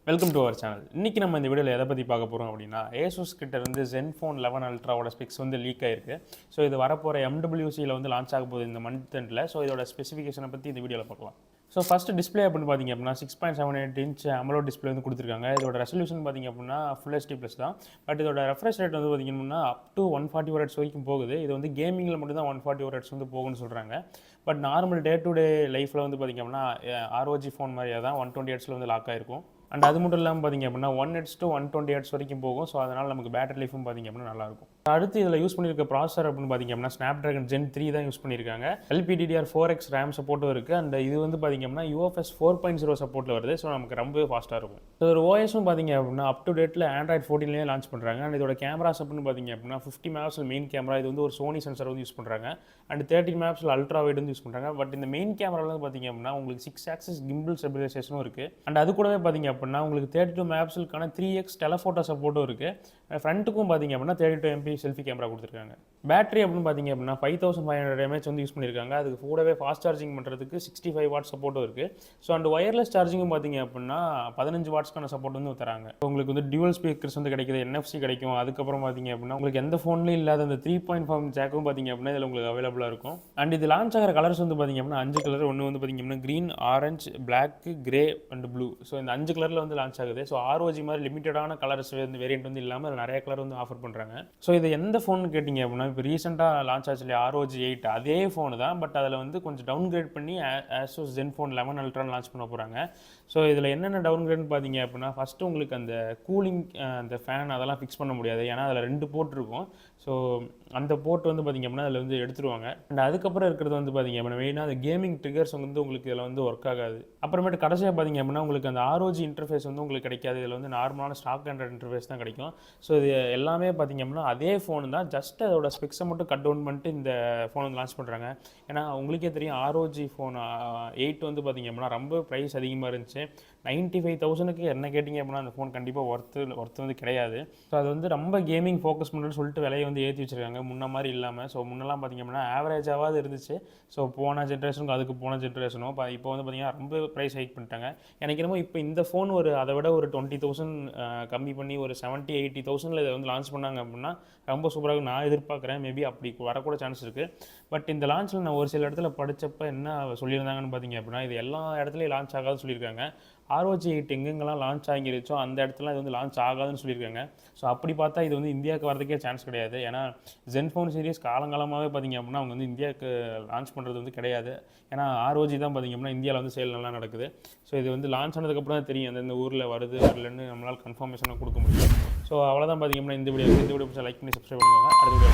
Welcome to our channel. இன்றைக்கி நம்ம இந்த வீடியோவில் எதை பற்றி பார்க்க போகிறோம் அப்படின்னா, Asus கிட்ட இருந்து Zenfone 11 Ultraவோட ஸ்பெக்ஸ் வந்து லீக் ஆயிருக்கு. ஸோ இது வரப்போகிற MWCயில் வந்து லான்ச் ஆக போகுது இந்த மந்த் எண்டில். ஸோ இதோட ஸ்பெசிஃபிகேஷனை பற்றி இந்த வீடியோவில் பார்க்கலாம். ஸோ ஃபஸ்ட்டு டிஸ்பிளே அப்படின்னு பார்த்தீங்க அப்படின்னா 6.78 இன்ச் AMOLED டிஸ்பிளே வந்து கொடுத்துருக்காங்க. இதோட ரெசல்யூஷன் பார்த்தீங்க அப்படின்னா Full HD ப்ளஸ் தான். பட் இதோட ரெஃப்ரெஷ் ரேட் வந்து பார்த்தீங்கன்னா அப் டு 140 Hz வரைக்கும் போகுது. இது வந்து கேமிங்கில் மட்டும் தான் 140 Hz வந்து போகும்னு சொல்கிறாங்க. But normal day to day லைஃப்பில் வந்து பார்த்தீங்க அப்படின்னா ROG ஃபோன் மாதிரியே தான் 120 Hz வந்து லாக் ஆகிருக்கும். அண்ட் அது மட்டும் இல்லாமல் பார்த்திங்க அப்படின்னா 1Hz to 120 Hz வரைக்கும் போகும். ஸோ அதனால் நமக்கு பேட்டரி லைஃபும் பார்த்திங்க அப்படின்னா நல்லாயிருக்கும். அடுத்து இதில் யூஸ் பண்ணியிருக்க ப்ராசஸர் அப்படின்னு பார்த்திங்க அப்படின்னா Snapdragon Gen 3 தான் யூஸ் பண்ணியிருக்காங்க. LPDDR4X RAM சப்போர்ட்டும் இருக்குது. அண்ட் இது வந்து பார்த்திங்க அப்படின்னா UFS 4.0 சப்போர்ட்டில் வருது. ஸோ நமக்கு ரொம்பவே ஃபாஸ்ட்டாக இருக்கும். ஸோ ஒரு OSும் பார்த்திங்க அப்படின்னா அப் டு டேட்டில் Android 14லேயே லான்ச் பண்ணுறாங்க. அண்ட் இதோட கேமராஸ் அப்படின்னு பார்த்திங்க அப்படின்னா 50 மெகாபிக்சல் மெயின் கேமரா. இது வந்து ஒரு சோனி சென்சர் வந்து யூஸ் பண்ணுறாங்க. அண்ட் 30 மெகாபிக்சல் அல்ட்ரா வைட் வந்து யூஸ் பண்ணுறாங்க. பட் இந்த மெயின் கேமராவில் வந்து பார்த்திங்க அப்படின்னா உங்களுக்கு 6 ஆக்சிஸ் கிம்பிள் ஸ்டெபிலைசேஷனும் இருக்குது. அண்ட் அது கூடவே பார்த்திங்க அப்படின்னா உங்களுக்கு 32 மெகாபிக்சலுக்கான 3x டெலஃபோட்டோ சப்போர்ட்டும் இருக்குது. ஃப்ரண்ட்டுக்கும் பார்த்திங்க அப்படின்னா 32 MP செல்ஃபி கேமரா கொடுத்துருக்காங்க. பேட்டரி அப்படின்னு பார்த்திங்க அப்படின்னா 5500 mAh வந்து யூஸ் பண்ணியிருக்காங்க. அதுக்கு கூடவே ஃபாஸ்ட் சார்ஜிங் பண்ணுறதுக்கு 65 வாட் சப்போர்ட்டும் இருக்குது. ஸோ அண்ட் ஒயர்லெஸ் சார்ஜிங்கும் பார்த்திங்க அப்படின்னா 15 வாட்ஸ்க்கான சப்போர்ட் வந்து தராங்க. உங்களுக்கு வந்து டியூவல் ஸ்பீக்கர்ஸ் வந்து கிடைக்குது, NFC கிடைக்கும். அதுக்கப்புறம் பார்த்திங்க அப்படின்னா உங்களுக்கு எந்த ஃபோன்லையும் இல்லாத அந்த 3.5 ஜாக்கும் பார்த்திங்க அப்படின்னா இதில் உங்களுக்கு அவைலபிளாக இருக்கும். அண்ட் இது லான்ச் ஆகிற கலர்ஸ் வந்து பார்த்திங்க அப்படின்னா 5 கலர். ஒன்று வந்து பார்த்திங்க அப்படின்னா green, orange, black, grey and blue. So இந்த 5 கலரில் வந்து லான்ச் ஆகுது. ஸோ ROG மாதிரி லிமிட்டடான கலர்ஸ் வந்து வேரியன்ட் வந்து இல்லாமல் அதில் நிறைய கலர் வந்து ஆஃபர் பண்ணுறாங்க. ஸோ இது எந்த ஃபோன் கேட்டிங்க அப்படின்னா இப்போ ரீசெண்டாக லான்ச் ஆச்சு இல்லையா ROG 8 அதே ஃபோனு தான். பட் அதில் வந்து கொஞ்சம் டவுன் கிரேட் பண்ணி Asus Zenfone 11 Ultra லான்ச் பண்ண போகிறாங்க. ஸோ இதில் என்னென்ன டவுன் கிரேட்னு பார்த்தீங்க அப்படின்னா ஃபஸ்ட்டு உங்களுக்கு அந்த கூலிங் அந்த ஃபேன் அதெல்லாம் ஃபிக்ஸ் பண்ண முடியாது. ஏன்னா அதில் 2 போர்ட் இருக்கும். ஸோ அந்த போர்ட் வந்து பார்த்திங்க அப்படின்னா அதில் வந்து எடுத்துருவாங்க. அண்ட் அதுக்கப்புறம் இருக்கிறது வந்து பார்த்திங்க அப்படின்னா மெயினாக அந்த கேமிங் ட்ரிகர்ஸ் வந்து உங்களுக்கு இதில் வந்து ஒர்க் ஆகாது. அப்புறமேட்டு கடைசியாக பார்த்திங்க அப்படின்னா உங்களுக்கு அந்த ROG இன்டர்ஃபேஸ் வந்து உங்களுக்கு கிடைக்காது. இதில் வந்து நார்மலான ஸ்டாக் ஆண்ட்ராய்டு இன்டர்ஃபேஸ் தான் கிடைக்கும். ஸோ இது எல்லாமே பார்த்திங்க அப்படின்னா அதே ஃபோன் தான். ஜஸ்ட் அதோட ஸ்பெக்ஸை மட்டும் கட் டவுன் பண்ணிட்டு இந்த ஃபோன் வந்து லான்ச் பண்ணுறாங்க. ஏன்னா உங்களுக்கே தெரியும் ROG ஃபோன் 8 வந்து பார்த்திங்க அப்படின்னா ரொம்ப ப்ரைஸ் அதிகமாக இருந்துச்சு. 95,000க்கு என்ன கேட்டிங்க அப்படின்னா அந்த ஃபோன் கண்டிப்பாக ஒர்த்து வந்து கிடையாது. ஸோ அது வந்து ரொம்ப கேமிங் ஃபோக்கஸ் பண்ணுறதுன்னு சொல்லிட்டு விலையை வந்து ஏற்றி வச்சுருக்காங்க முன்ன மாதிரி இல்லாமல். ஸோ முன்னெல்லாம் பார்த்திங்க அப்படின்னா ஆவரேஜாவது இருந்துச்சு. ஸோ போன ஜென்ரேஷனுக்கு அதுக்கு போன ஜென்ரேஷனும் இப்போ வந்து பார்த்திங்கன்னா ரொம்ப ப்ரைஸ் ஹைக் பண்ணிட்டாங்க. எனக்கு என்னமோ இப்போ இந்த ஃபோன் அதை விட ஒரு 20,000 கம்மி பண்ணி ஒரு 70,000-80,000 இதை வந்து லான்ச் பண்ணாங்க அப்படின்னா ரொம்ப சூப்பராக நான் எதிர்பார்க்குறேன். மேபி அப்படி வரக்கூட சான்ஸ் இருக்குது. பட் இந்த லான்ச்சில் நான் ஒரு சில இடத்துல படித்தப்போ என்ன சொல்லியிருந்தாங்கன்னு பார்த்திங்க அப்படின்னா இது எல்லா இடத்துலையும் லான்ச் ஆகாதுன்னு சொல்லியிருக்காங்க. ROG 8 எங்கெங்கெல்லாம் லான்ச் ஆகிருச்சோ அந்த இடத்துல இது வந்து லான்ச் ஆகாதுன்னு சொல்லியிருக்காங்க. ஸோ அப்படி பார்த்தா இது வந்து இந்தியாவுக்கு வரதுக்கே சான்ஸ் கிடையாது. ஏன்னா Zenfone சீரிஸ் காலங்காலமாகவே பார்த்திங்க அப்படின்னா அவங்க வந்து இந்தியாவுக்கு லான்ச் பண்ணுறது வந்து கிடையாது. ஏன்னா ROG தான் பார்த்திங்க அப்படின்னா இந்தியாவில் வந்து சேல் நல்லா நடக்குது. ஸோ இது வந்து லான்ச் ஆனதுக்கப்புறம் தான் தெரியும் எந்தெந்த ஊரில் வருது வரலன்னு நம்மளால் கன்ஃபர்மேஷனாக கொடுக்க முடியும். ஸோ அவ்வளோதான் பார்த்திங்க அப்படின்னா இந்த வீடியோ பிடிச்சா லைக் பண்ணி சப்ஸ்கிரைப் பண்ணுவாங்க. அடுத்த வீடியோ